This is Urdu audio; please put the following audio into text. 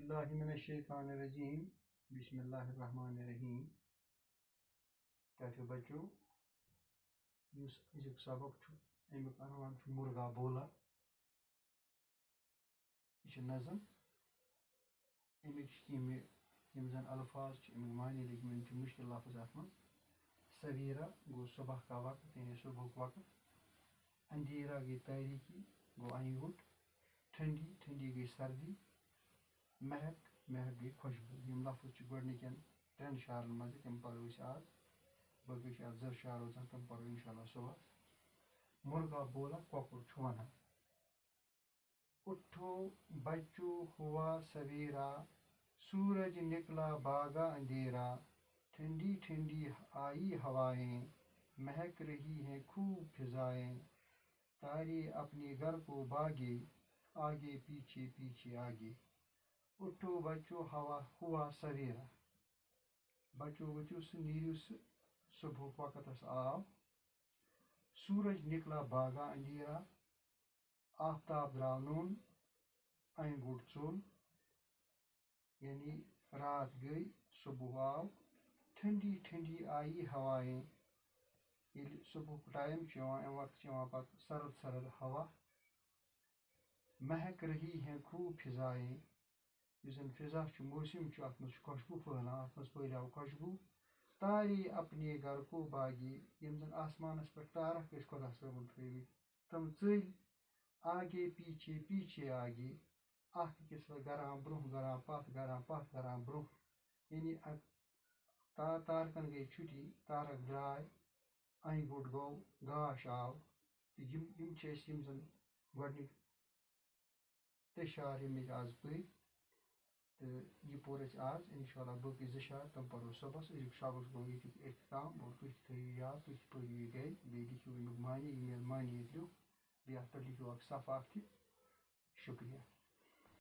باللہ من الشیطان الرجیم بسم اللہ الرحمن الرحیم کیا بچو اس ازیک سبق امیک عنوان مرغا بولا یہ نظم امک یم زن الفاظ امیک معنی لکھمت مشکل لفظ ات من سویرا گو صبح کا وقت یعنی صبح وقت اندھیرا گئی تاریکی گو این گٹ ٹھنڈی ٹھنڈی گئی سردی مہک مہک گئی خوشبو یم لفظ گۄڈنِکٮ۪ن 3 شعرن مز تم پرو آز باقی ات 2 شعر روزان تم پرو انشاءاللہ صبح مرغا بولا کۄکُر چھُ ونان اٹھو بچو ہوا سویرا سورج نکلا بھاگا اندھیرا ٹھنڈی ٹھنڈی آئی ہوائیں مہک رہی ہیں خوب فضائیں تارے اپنے گھر کو بھاگے آگے پیچھے پیچھے آگے اٹھو بچو ہوا سویرا بچو ؤتھِو سہ نیٖرِو سہ صبحُک وقتس آو سورج نکلا باغا اندھیرا آفتاب درٛاو نوٚن انہِ گوٚٹ ژوٚل یعنی رات گٔے صبح آو ٹھنڈی ٹھنڈی آئی ہوائیں ییٚلہِ صبحُک ٹایم چھُ یِوان اَمہِ وقتہٕ چھِ یِوان پتہٕ سرد سرد ہوا مہک رہی ہیں خوب فضائیں یُس زن فضا چھُ موسم چھُ اتھ منٛز چھُ خوشبوٗ پھٔہلان اتھ منٛز پھٔہلیو خوشبوٗ تارے اپنے گھر کو باغے یم زن آسمانس پٮ۪ٹھ تارک ٲسۍ خۄدا صٲبن تھٲومٕتۍ تم ژٔلۍ آگے پیچھے پیچھے آگے اکھ أکِس گران برونٛہہ گران پتھ گران برونٛہہ یعنی تارکن گٔے چھُٹی تارک درٛاے انہِ گوٚٹ گوٚو گاش آو تہٕ یم چھِ أسۍ یم زن گۄڈنِکۍ 3 شعر ییٚمِکۍ آز پٔرۍ تہٕ یہِ پوٚر اَسہِ آز انشاءاللہ باقٕے 2 شعر تِم پرو صبحس أزیُک سبق گوٚو ییٚتیُک اختتام اور تُہۍ تہِ تھٲیِو یاد تُہۍ تہِ پٔرِو یہِ گرِ بیٚیہِ لیکھِو امیُک معنی یِم معنی ییٚتہِ لیوٚکھ بیٚیہِ اتھ پٮ۪ٹھ لیکھِو اکھ صفہٕ اکھ تہِ شُکریہ